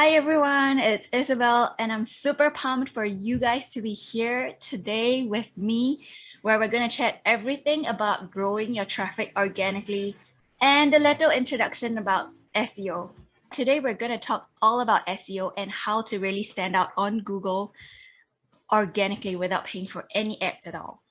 Hi everyone, it's Isabel, and I'm super pumped for you guys to be here today with me, where we're going to chat everything about growing your traffic organically and a little introduction about SEO. Today, we're going to talk all about SEO and how to really stand out on Google organically without paying for any ads at all.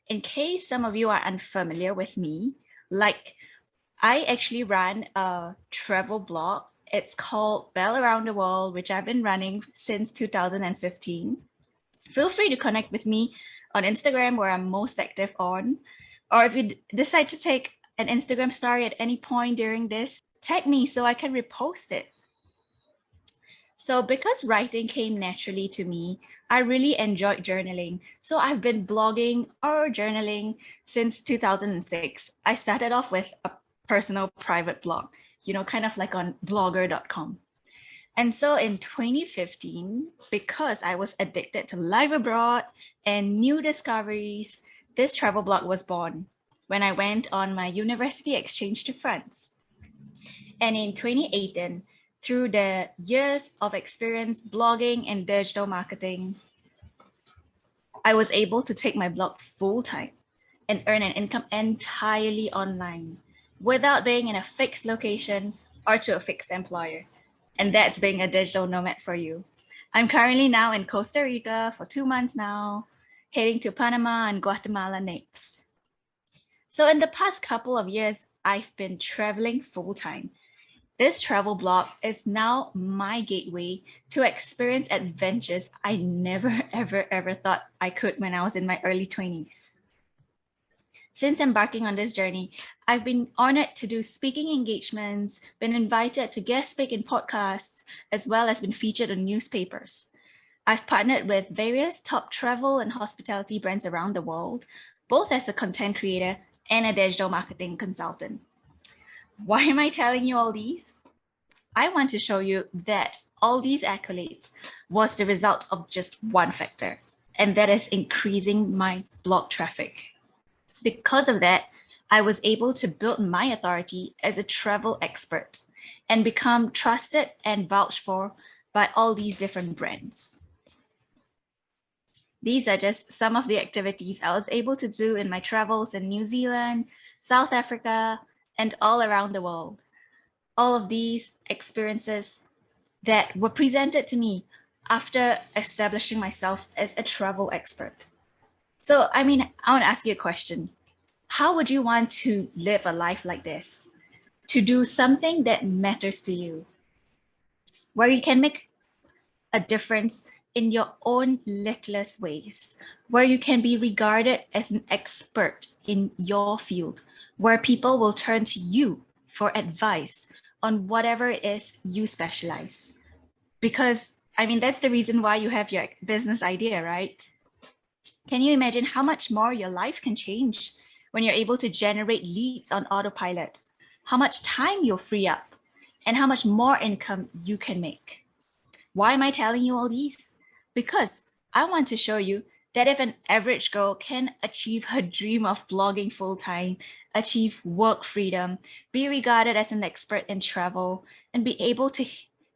In case some of you are unfamiliar with me, I actually run a travel blog. It's called Bell Around the World, which I've been running since 2015. Feel free to connect with me on Instagram, where I'm most active on. Or if you decide to take an Instagram story at any point during this, tag me so I can repost it. So because writing came naturally to me, I really enjoyed journaling. So I've been blogging or journaling since 2006. I started off with a personal private blog, kind of like on blogger.com. And so in 2015, because I was addicted to life abroad and new discoveries, this travel blog was born when I went on my university exchange to France. And in 2018, through the years of experience blogging and digital marketing, I was able to take my blog full time and earn an income entirely online without being in a fixed location or to a fixed employer. And that's being a digital nomad for you. I'm currently now in Costa Rica for 2 months now, heading to Panama and Guatemala next. So in the past couple of years, I've been traveling full time. This travel blog is now my gateway to experience adventures I never, ever thought I could when I was in my early 20s. Since embarking on this journey, I've been honored to do speaking engagements, been invited to guest speak in podcasts, as well as been featured in newspapers. I've partnered with various top travel and hospitality brands around the world, both as a content creator and a digital marketing consultant. Why am I telling you all these? I want to show you that all these accolades was the result of just one factor, and that is increasing my blog traffic. Because of that, I was able to build my authority as a travel expert and become trusted and vouched for by all these different brands. These are just some of the activities I was able to do in my travels in New Zealand, South Africa, and all around the world. All of these experiences that were presented to me after establishing myself as a travel expert. So, I want to ask you a question. How would you want to live a life like this? To do something that matters to you, where you can make a difference in your own littlest ways, where you can be regarded as an expert in your field, where people will turn to you for advice on whatever it is you specialize. Because, that's the reason why you have your business idea, right? Can you imagine how much more your life can change when you're able to generate leads on autopilot? How much time you'll free up and how much more income you can make? Why am I telling you all these? Because I want to show you that if an average girl can achieve her dream of blogging full-time, achieve work freedom, be regarded as an expert in travel, and be able to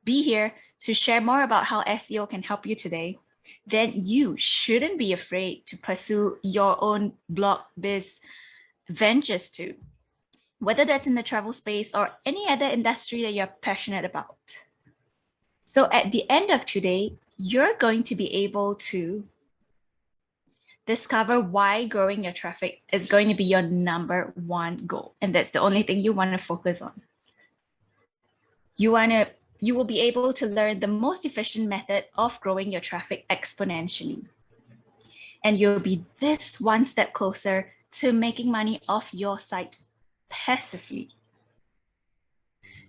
be here to share more about how SEO can help you today, then you shouldn't be afraid to pursue your own blog biz ventures too, whether that's in the travel space or any other industry that you're passionate about. So at the end of today, you're going to be able to discover why growing your traffic is going to be your number one goal. And that's the only thing you want to focus on. You will be able to learn the most efficient method of growing your traffic exponentially. And you'll be this one step closer to making money off your site passively.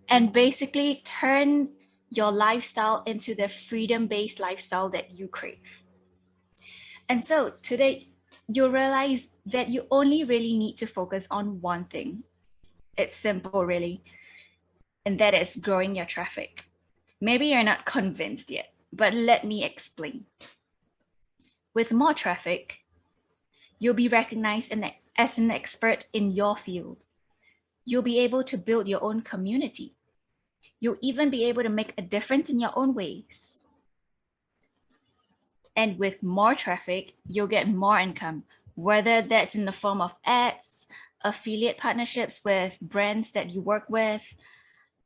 And basically turn your lifestyle into the freedom-based lifestyle that you crave. And so today, you'll realize that you only really need to focus on one thing. It's simple, really. And that is growing your traffic. Maybe you're not convinced yet, but let me explain. With more traffic, you'll be recognized as an expert in your field. You'll be able to build your own community. You'll even be able to make a difference in your own ways. And with more traffic, you'll get more income, whether that's in the form of ads, affiliate partnerships with brands that you work with,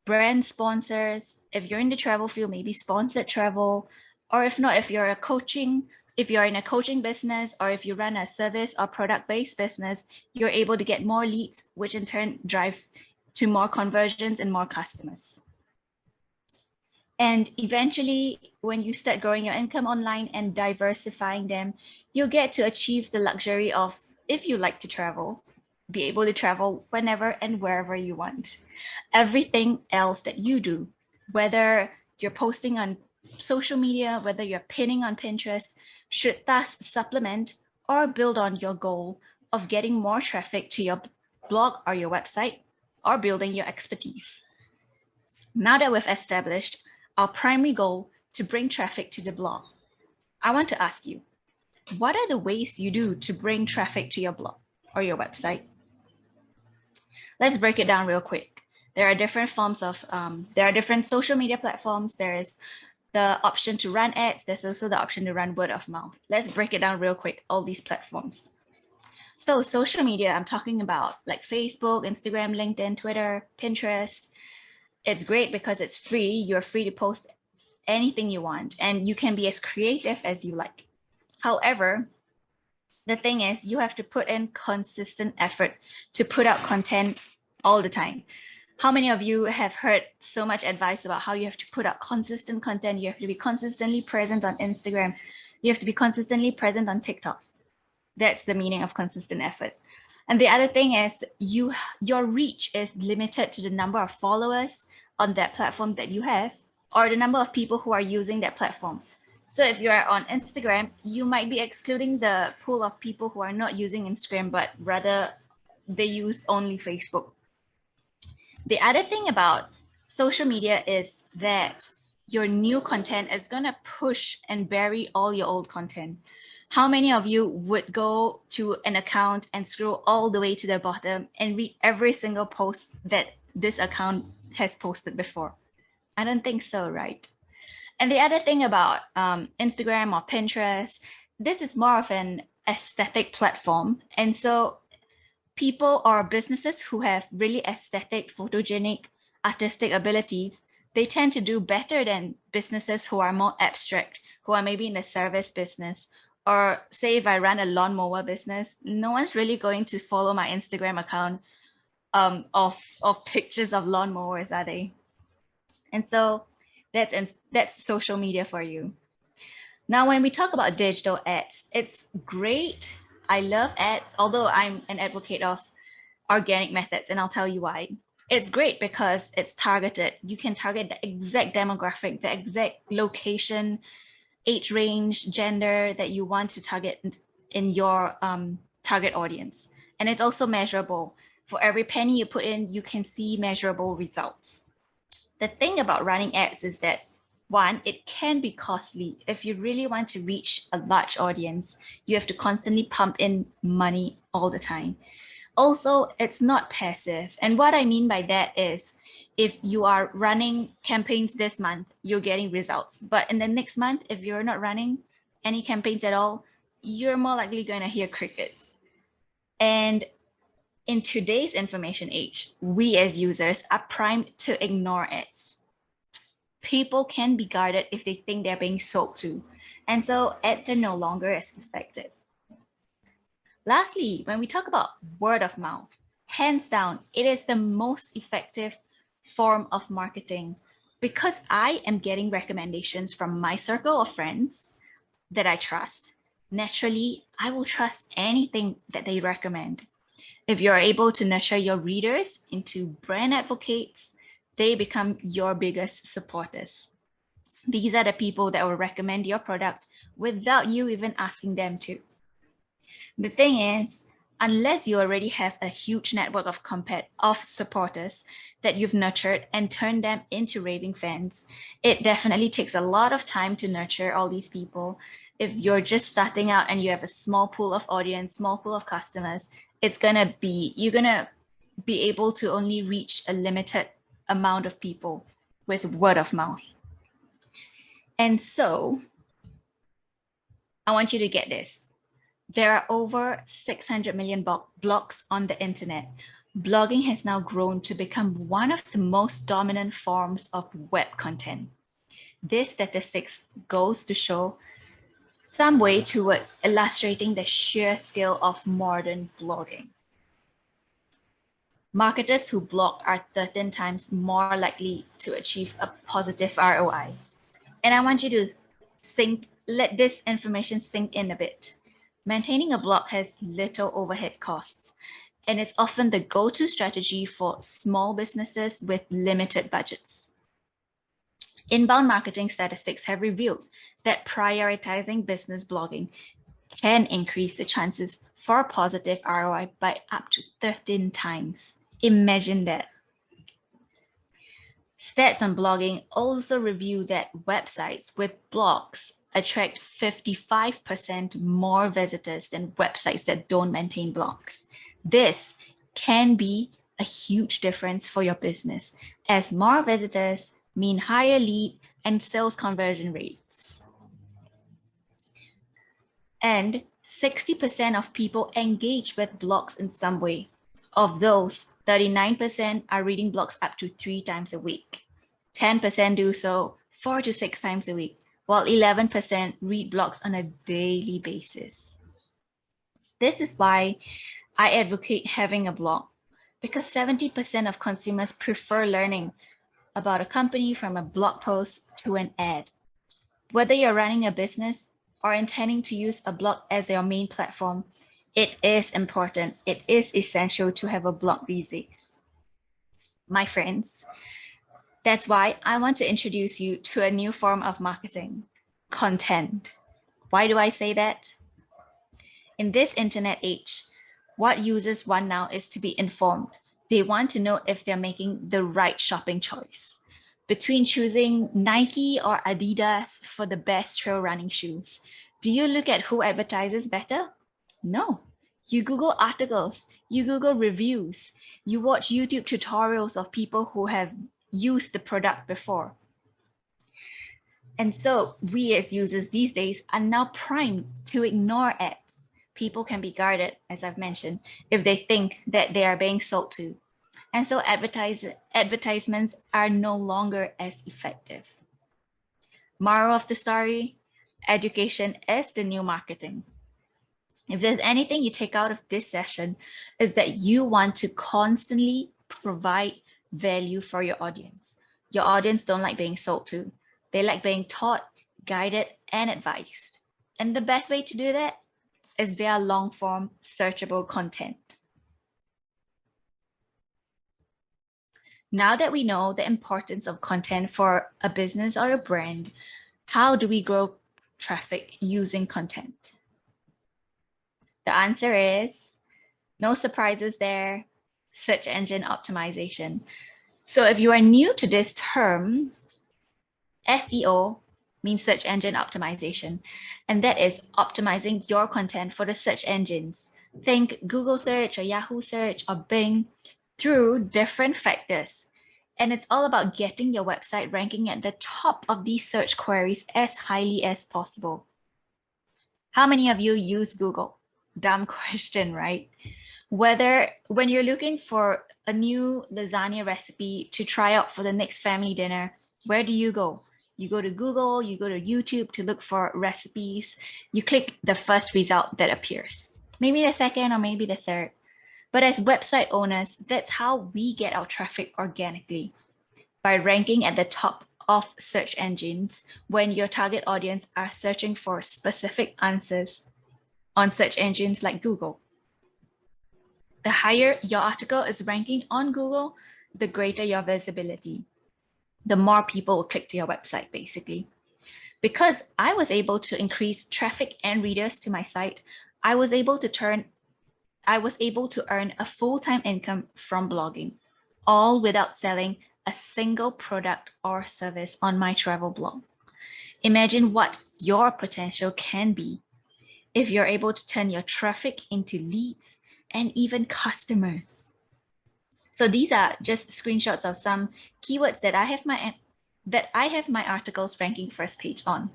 brand sponsors. If you're in the travel field, maybe sponsored travel, or if not, if you're in a coaching business, or if you run a service or product-based business, you're able to get more leads, which in turn drive to more conversions and more customers. And eventually, when you start growing your income online and diversifying them, you'll get to achieve the luxury of, if you like to travel, be able to travel whenever and wherever you want. Everything else that you do, whether you're posting on social media, whether you're pinning on Pinterest, should thus supplement or build on your goal of getting more traffic to your blog or your website, or building your expertise. Now that we've established our primary goal to bring traffic to the blog, I want to ask you, what are the ways you do to bring traffic to your blog or your website? Let's break it down real quick. There are different forms of, there are different social media platforms. There is the option to run ads. There's also the option to run word of mouth. Let's break it down real quick, all these platforms. So social media, I'm talking about like Facebook, Instagram, LinkedIn, Twitter, Pinterest. It's great because it's free. You're free to post anything you want, and you can be as creative as you like. However, the thing is, you have to put in consistent effort to put out content all the time. How many of you have heard so much advice about how you have to put out consistent content? You have to be consistently present on Instagram. You have to be consistently present on TikTok. That's the meaning of consistent effort. And the other thing is your reach is limited to the number of followers on that platform that you have, or the number of people who are using that platform. So if you are on Instagram, you might be excluding the pool of people who are not using Instagram, but rather they use only Facebook. The other thing about social media is that your new content is going to push and bury all your old content. How many of you would go to an account and scroll all the way to the bottom and read every single post that this account has posted before? I don't think so, right? And the other thing about Instagram or Pinterest, this is more of an aesthetic platform. And so people or businesses who have really aesthetic, photogenic, artistic abilities, they tend to do better than businesses who are more abstract, who are maybe in the service business. Or say if I run a lawnmower business, no one's really going to follow my Instagram account of pictures of lawnmowers, are they? And so that's social media for you. Now, when we talk about digital ads, it's great. I love ads, although I'm an advocate of organic methods, and I'll tell you why. It's great because it's targeted. You can target the exact demographic, the exact location, age range, gender that you want to target in your target audience. And it's also measurable. For every penny you put in, you can see measurable results. The thing about running ads is that, one, it can be costly. If you really want to reach a large audience, you have to constantly pump in money all the time. Also, it's not passive. And what I mean by that is, if you are running campaigns this month, you're getting results. But in the next month, if you're not running any campaigns at all, you're more likely going to hear crickets. And in today's information age, we as users are primed to ignore ads. People can be guarded if they think they're being sold to. And so ads are no longer as effective. Lastly, when we talk about word of mouth, hands down, it is the most effective form of marketing, because I am getting recommendations from my circle of friends that I trust. Naturally, I will trust anything that they recommend. If you're able to nurture your readers into brand advocates, they become your biggest supporters. These are the people that will recommend your product without you even asking them to. The thing is, unless you already have a huge network of supporters that you've nurtured and turned them into raving fans, it definitely takes a lot of time to nurture all these people. If you're just starting out and you have a small pool of audience, small pool of customers, you're gonna be able to only reach a limited amount of people. with word of mouth. And so I want you to get this. There are over 600 million blogs on the internet. Blogging has now grown to become one of the most dominant forms of web content. This statistics goes to show some way towards illustrating the sheer scale of modern blogging. Marketers who blog are 13 times more likely to achieve a positive ROI. And I want you to let this information sink in a bit. Maintaining a blog has little overhead costs, and it's often the go-to strategy for small businesses with limited budgets. Inbound marketing statistics have revealed that prioritizing business blogging can increase the chances for a positive ROI by up to 13 times. Imagine that. Stats on blogging also reveal that websites with blogs attract 55% more visitors than websites that don't maintain blogs. This can be a huge difference for your business, as more visitors mean higher lead and sales conversion rates. And 60% of people engage with blogs in some way. Of those, 39% are reading blogs up to 3 times a week. 10% do so 4 to 6 times a week, while 11% read blogs on a daily basis. This is why I advocate having a blog, because 70% of consumers prefer learning about a company from a blog post to an ad. Whether you're running a business or intending to use a blog as your main platform, it is important, it is essential to have a blog these days. My friends, that's why I want to introduce you to a new form of marketing, content. Why do I say that? In this internet age, what users want now is to be informed. They want to know if they're making the right shopping choice. Between choosing Nike or Adidas for the best trail running shoes, do you look at who advertises better? No. You Google articles, you Google reviews, you watch YouTube tutorials of people who have used the product before. And so we as users these days are now primed to ignore ads. People can be guarded, as I've mentioned, if they think that they are being sold to. And so advertisements are no longer as effective. Moral of the story, education is the new marketing. If there's anything you take out of this session, is that you want to constantly provide value for your audience. Your audience don't like being sold to. They like being taught, guided, and advised. And the best way to do that is via long-form searchable content. Now that we know the importance of content for a business or a brand, how do we grow traffic using content? The answer is no surprises there, search engine optimization. So if you are new to this term, SEO means search engine optimization, and that is optimizing your content for the search engines. Think Google search or Yahoo search or Bing through different factors. And it's all about getting your website ranking at the top of these search queries as highly as possible. How many of you use Google? Dumb question, right? When you're looking for a new lasagna recipe to try out for the next family dinner, where do you go? You go to Google, you go to YouTube to look for recipes. You click the first result that appears, maybe the second or maybe the third. But as website owners, that's how we get our traffic organically, by ranking at the top of search engines when your target audience are searching for specific answers on search engines like Google. The higher your article is ranking on Google, the greater your visibility. The more people will click to your website, basically. Because I was able to increase traffic and readers to my site, I was able to earn a full-time income from blogging, all without selling a single product or service on my travel blog. Imagine what your potential can be if you're able to turn your traffic into leads and even customers. So these are just screenshots of some keywords that I have that I have my articles ranking first page on.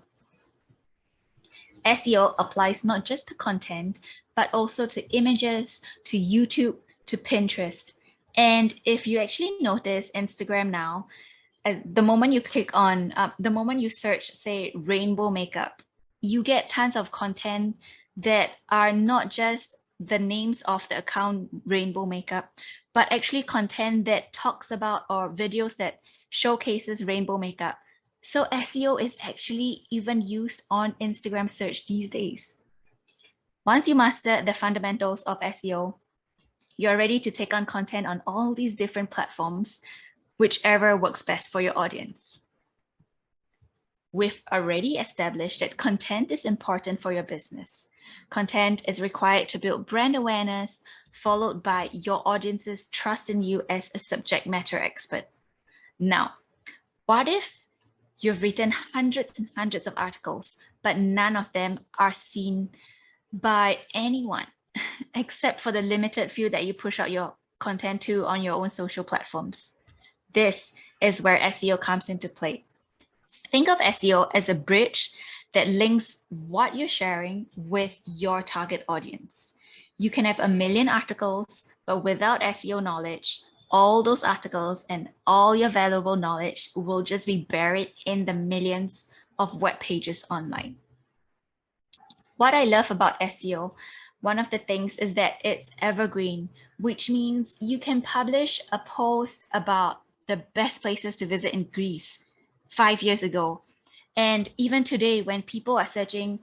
SEO applies not just to content, but also to images, to YouTube, to Pinterest. And if you actually notice Instagram now, the moment you click on, the moment you search, say, rainbow makeup, you get tons of content that are not just the names of the account rainbow makeup, but actually content that talks about or videos that showcases rainbow makeup. So SEO is actually even used on Instagram search these days. Once you master the fundamentals of SEO, you're ready to take on content on all these different platforms, whichever works best for your audience. We've already established that content is important for your business. Content is required to build brand awareness, followed by your audience's trust in you as a subject matter expert. Now, what if you've written hundreds and hundreds of articles, but none of them are seen by anyone except for the limited few that you push out your content to on your own social platforms? This is where SEO comes into play. Think of SEO as a bridge that links what you're sharing with your target audience. You can have a million articles, but without SEO knowledge, all those articles and all your valuable knowledge will just be buried in the millions of web pages online. What I love about SEO, one of the things is that it's evergreen, which means you can publish a post about the best places to visit in Greece 5 years ago. And even today, when people are searching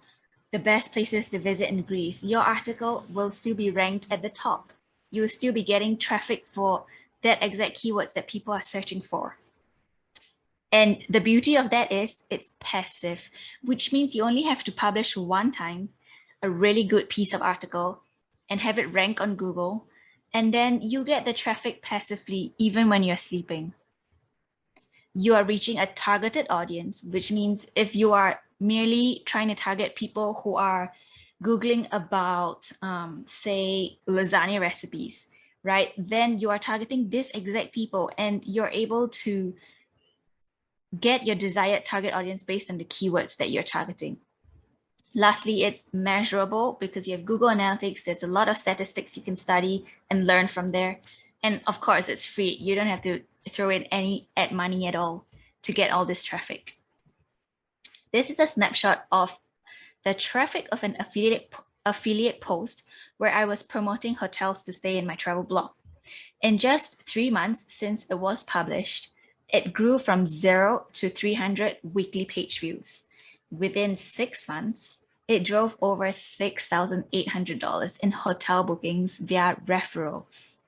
the best places to visit in Greece, your article will still be ranked at the top. You will still be getting traffic for that exact keywords that people are searching for. And the beauty of that is it's passive, which means you only have to publish one time a really good piece of article and have it rank on Google. And then you get the traffic passively, even when you're sleeping. You are reaching a targeted audience, which means if you are merely trying to target people who are Googling about, say, lasagna recipes, right? Then you are targeting this exact people and you're able to get your desired target audience based on the keywords that you're targeting. Lastly, it's measurable because you have Google Analytics. There's a lot of statistics you can study and learn from there. And of course, it's free. You don't have to throw in any ad money at all to get all this traffic. This is a snapshot of the traffic of an affiliate post where I was promoting hotels to stay in my travel blog. In just 3 months since it was published, it grew from 0 to 300 weekly page views. Within 6 months, it drove over $6,800 in hotel bookings via referrals.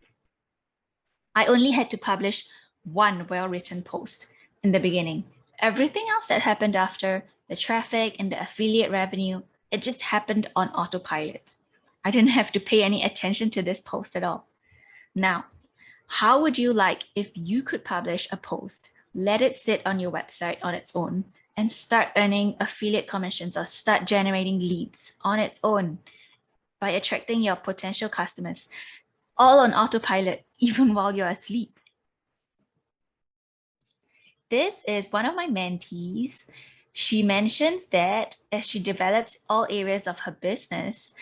I only had to publish one well-written post in the beginning. Everything else that happened after, the traffic and the affiliate revenue, it just happened on autopilot. I didn't have to pay any attention to this post at all. Now, how would you like if you could publish a post, let it sit on your website on its own, and start earning affiliate commissions or start generating leads on its own by attracting your potential customers, all on autopilot, even while you're asleep? This is one of my mentees. She mentions that as she develops all areas of her business,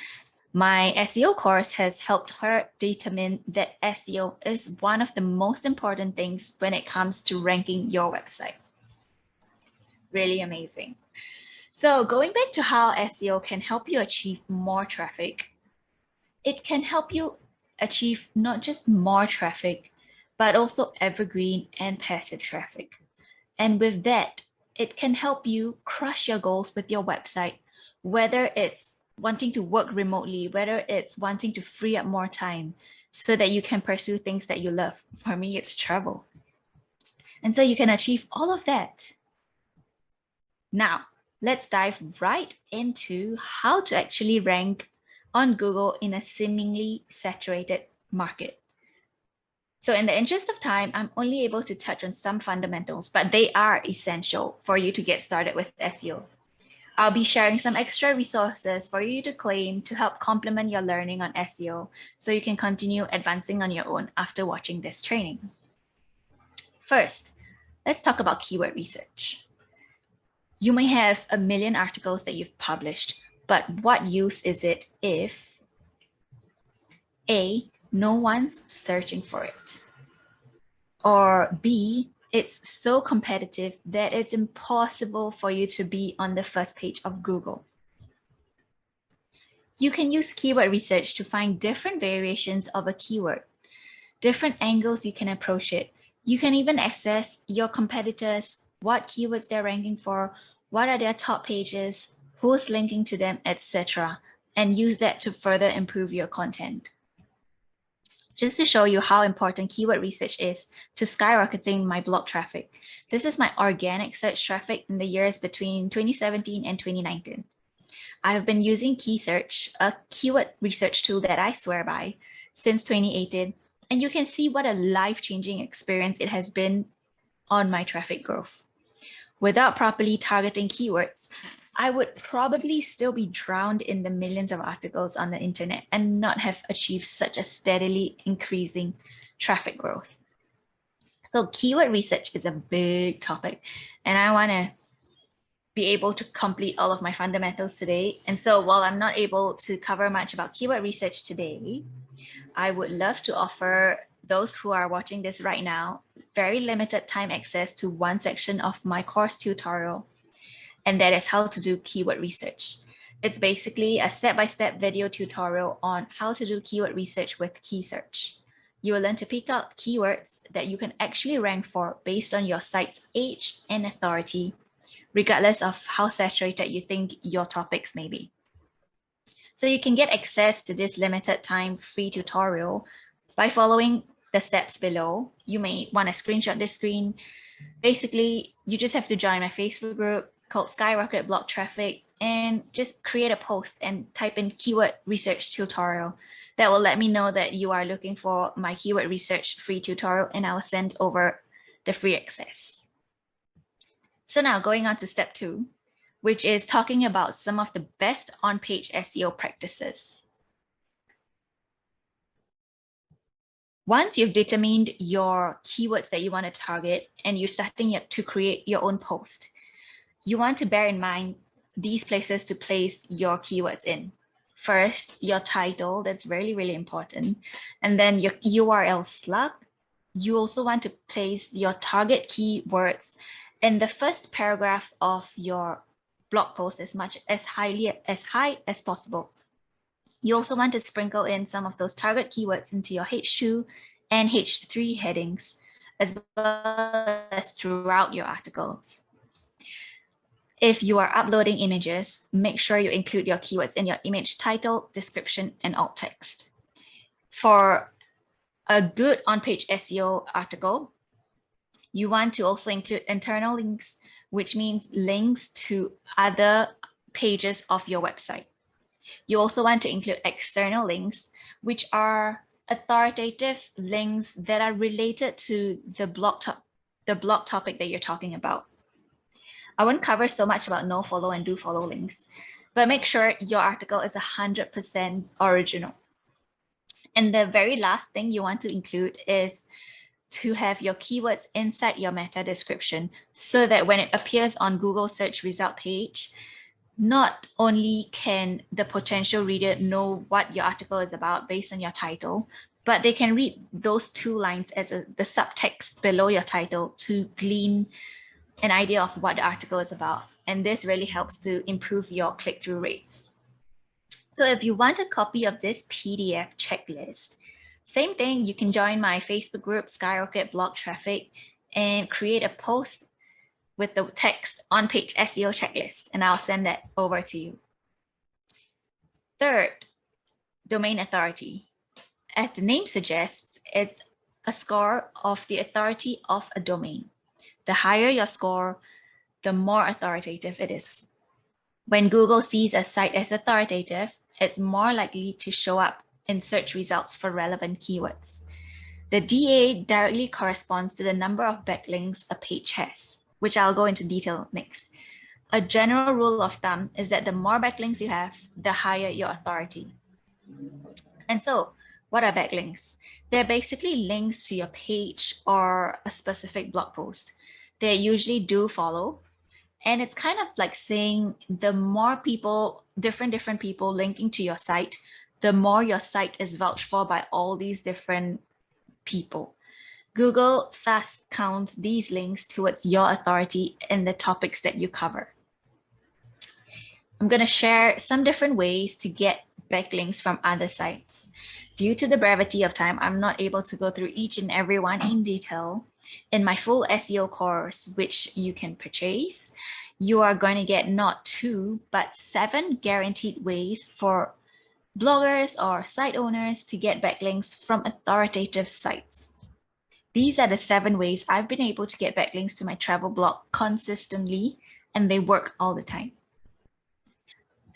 my SEO course has helped her determine that SEO is one of the most important things when it comes to ranking your website. Really amazing. So going back to how SEO can help you achieve more traffic, it can help you achieve not just more traffic, but also evergreen and passive traffic. And with that, it can help you crush your goals with your website, whether it's wanting to work remotely, whether it's wanting to free up more time so that you can pursue things that you love. For me, it's travel. And so you can achieve all of that. Now, let's dive right into how to actually rank on Google in a seemingly saturated market. So in the interest of time, I'm only able to touch on some fundamentals, but they are essential for you to get started with SEO. I'll be sharing some extra resources for you to claim to help complement your learning on SEO so you can continue advancing on your own after watching this training. First, Let's talk about keyword research. You may have a million articles that you've published, but what use is it if A, no one's searching for it, or B, it's so competitive that it's impossible for you to be on the first page of Google? You can use keyword research to find different variations of a keyword, different angles you can approach it. You can even assess your competitors, what keywords they're ranking for, what are their top pages, who's linking to them, etc., and use that to further improve your content. Just to show you how important keyword research is to skyrocketing my blog traffic, this is my organic search traffic in the years between 2017 and 2019. I've been using KeySearch, a keyword research tool that I swear by, since 2018, and you can see what a life-changing experience it has been on my traffic growth. Without properly targeting keywords, I would probably still be drowned in the millions of articles on the internet and not have achieved such a steadily increasing traffic growth. So keyword research is a big topic, and I want to be able to complete all of my fundamentals today. And so while I'm not able to cover much about keyword research today, I would love to offer those who are watching this right now very limited time access to one section of my course tutorial, and that is how to do keyword research. It's basically a step-by-step video tutorial on how to do keyword research with KeySearch. You will learn to pick out keywords that you can actually rank for based on your site's age and authority, regardless of how saturated you think your topics may be. So you can get access to this limited time free tutorial by following the steps below. You may want to screenshot this screen. Basically, you just have to join my Facebook group called Skyrocket Blog Traffic and just create a post and type in keyword research tutorial. That will let me know that you are looking for my keyword research free tutorial, and I will send over the free access. So now going on to step 2, which is talking about some of the best on-page SEO practices. Once you've determined your keywords that you want to target and you're starting to create your own post, you want to bear in mind these places to place your keywords in. First, your title, that's really, really important. And then your URL slug. You also want to place your target keywords in the first paragraph of your blog post as high as possible. You also want to sprinkle in some of those target keywords into your H2 and H3 headings, as well as throughout your articles. If you are uploading images, make sure you include your keywords in your image title, description, and alt text. For a good on-page SEO article, you want to also include internal links, which means links to other pages of your website. You also want to include external links, which are authoritative links that are related to the blog topic that you're talking about. I won't cover so much about no follow and do follow links, but make sure your article is 100% original. And the very last thing you want to include is to have your keywords inside your meta description so that when it appears on Google search result page, not only can the potential reader know what your article is about based on your title, but they can read those 2 lines as the subtext below your title to glean an idea of what the article is about. And this really helps to improve your click-through rates. So if you want a copy of this PDF checklist, same thing, you can join my Facebook group, Skyrocket Blog Traffic, and create a post with the text on-page SEO checklist, and I'll send that over to you. Third, domain authority. As the name suggests, it's a score of the authority of a domain. The higher your score, the more authoritative it is. When Google sees a site as authoritative, it's more likely to show up in search results for relevant keywords. The DA directly corresponds to the number of backlinks a page has, which I'll go into detail next. A general rule of thumb is that the more backlinks you have, the higher your authority. And so, what are backlinks? They're basically links to your page or a specific blog post. they usually do follow. And it's kind of like saying the more people, different people linking to your site, the more your site is vouched for by all these different people. Google thus counts these links towards your authority in the topics that you cover. I'm going to share some different ways to get backlinks from other sites. Due to the brevity of time, I'm not able to go through each and every one in detail. In my full SEO course, which you can purchase, you are going to get not 2, but 7 guaranteed ways for bloggers or site owners to get backlinks from authoritative sites. These are the 7 ways I've been able to get backlinks to my travel blog consistently, and they work all the time.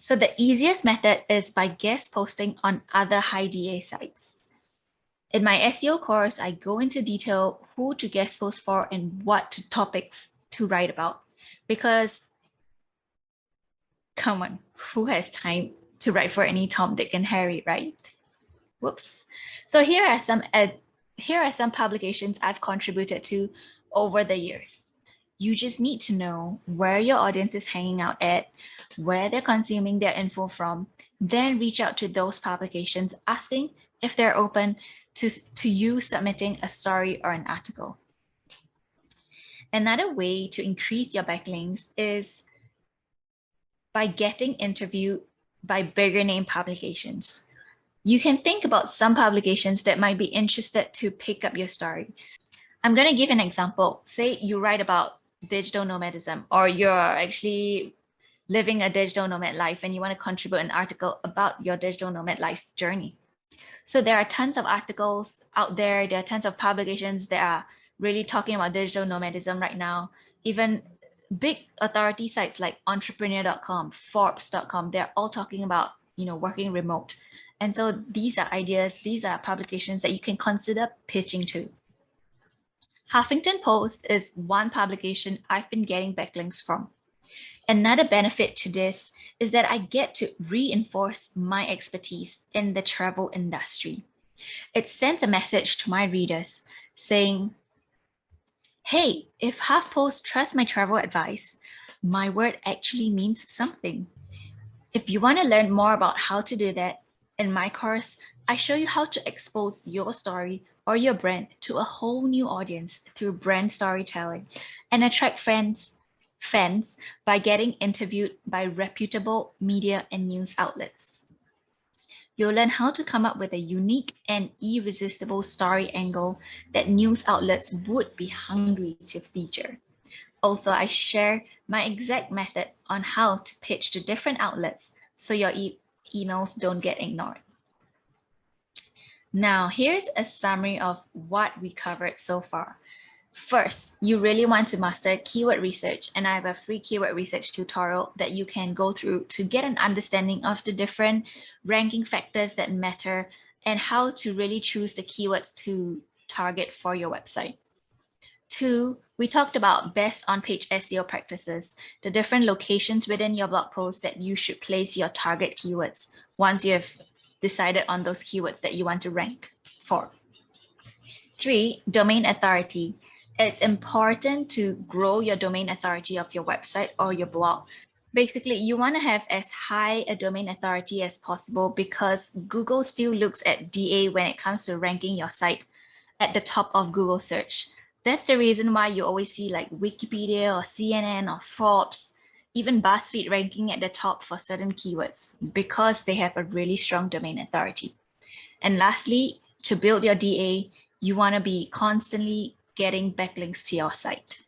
So the easiest method is by guest posting on other high DA sites. In my SEO course, I go into detail who to guest post for and what topics to write about. Because, come on, who has time to write for any Tom, Dick, and Harry, right? Whoops. So here are some publications I've contributed to over the years. You just need to know where your audience is hanging out at, where they're consuming their info from, then reach out to those publications asking if they're open to you submitting a story or an article. Another way to increase your backlinks is by getting interviewed by bigger name publications. You can think about some publications that might be interested to pick up your story. I'm going to give an example. Say you write about digital nomadism, or you're actually living a digital nomad life and you want to contribute an article about your digital nomad life journey. So there are tons of articles out there. There are tons of publications that are really talking about digital nomadism right now. Even big authority sites like entrepreneur.com, forbes.com, they're all talking about, working remote. And so these are ideas, these are publications that you can consider pitching to. Huffington Post is one publication I've been getting backlinks from. Another benefit to this is that I get to reinforce my expertise in the travel industry. It sends a message to my readers saying, hey, if HuffPost trusts my travel advice, my word actually means something. If you want to learn more about how to do that, in my course, I show you how to expose your story or your brand to a whole new audience through brand storytelling and attract fans by getting interviewed by reputable media and news outlets. You'll learn how to come up with a unique and irresistible story angle that news outlets would be hungry to feature. Also, I share my exact method on how to pitch to different outlets so your emails don't get ignored. Now, here's a summary of what we covered so far. First, you really want to master keyword research, and I have a free keyword research tutorial that you can go through to get an understanding of the different ranking factors that matter and how to really choose the keywords to target for your website. 2, we talked about best on-page SEO practices, the different locations within your blog post that you should place your target keywords once you have decided on those keywords that you want to rank for. 3, domain authority. It's important to grow your domain authority of your website or your blog. Basically, you want to have as high a domain authority as possible because Google still looks at DA when it comes to ranking your site at the top of Google search. That's the reason why you always see like Wikipedia or CNN or Forbes, even BuzzFeed ranking at the top for certain keywords because they have a really strong domain authority. And lastly, to build your DA, you want to be constantly getting backlinks to your site.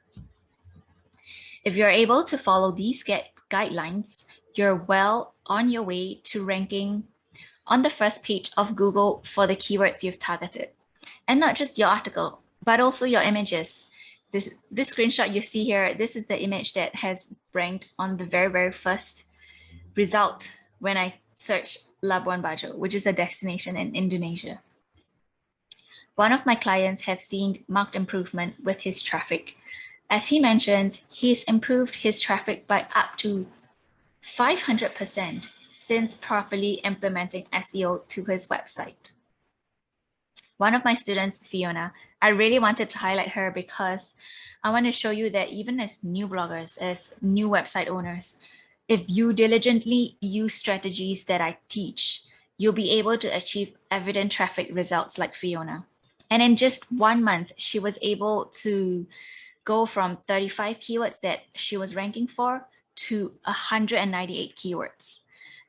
If you're able to follow these guidelines, you're well on your way to ranking on the first page of Google for the keywords you've targeted. And not just your article, but also your images. This screenshot you see here, this is the image that has ranked on the very, very first result when I searched Labuan Bajo, which is a destination in Indonesia. One of my clients have seen marked improvement with his traffic. As he mentions, he's improved his traffic by up to 500% since properly implementing SEO to his website. One of my students, Fiona, I really wanted to highlight her because I want to show you that even as new bloggers, as new website owners, if you diligently use strategies that I teach, you'll be able to achieve evident traffic results like Fiona. And in just 1 month, she was able to go from 35 keywords that she was ranking for to 198 keywords.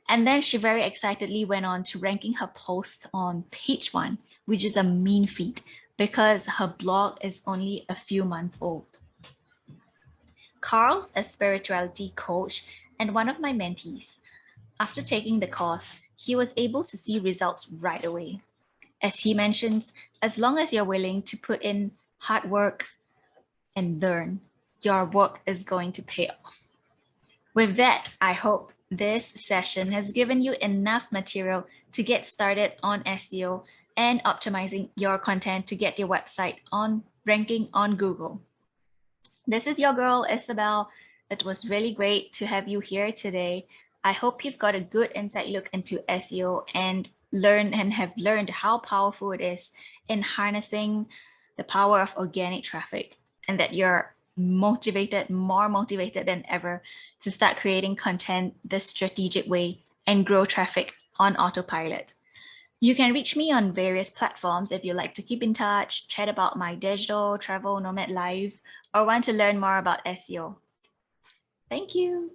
And then she very excitedly went on to ranking her posts on page 1, which is a mean feat because her blog is only a few months old. Carl's a spirituality coach and one of my mentees. After taking the course, he was able to see results right away. As he mentions, as long as you're willing to put in hard work and learn, your work is going to pay off. With that, I hope this session has given you enough material to get started on SEO and optimizing your content to get your website on ranking on Google. This is your girl, Isabel. It was really great to have you here today. I hope you've got a good inside look into SEO and have learned how powerful it is in harnessing the power of organic traffic, and that you're motivated, more motivated than ever to start creating content the strategic way and grow traffic on autopilot. You can reach me on various platforms if you'd like to keep in touch, chat about my digital travel nomad life, or want to learn more about SEO. Thank you.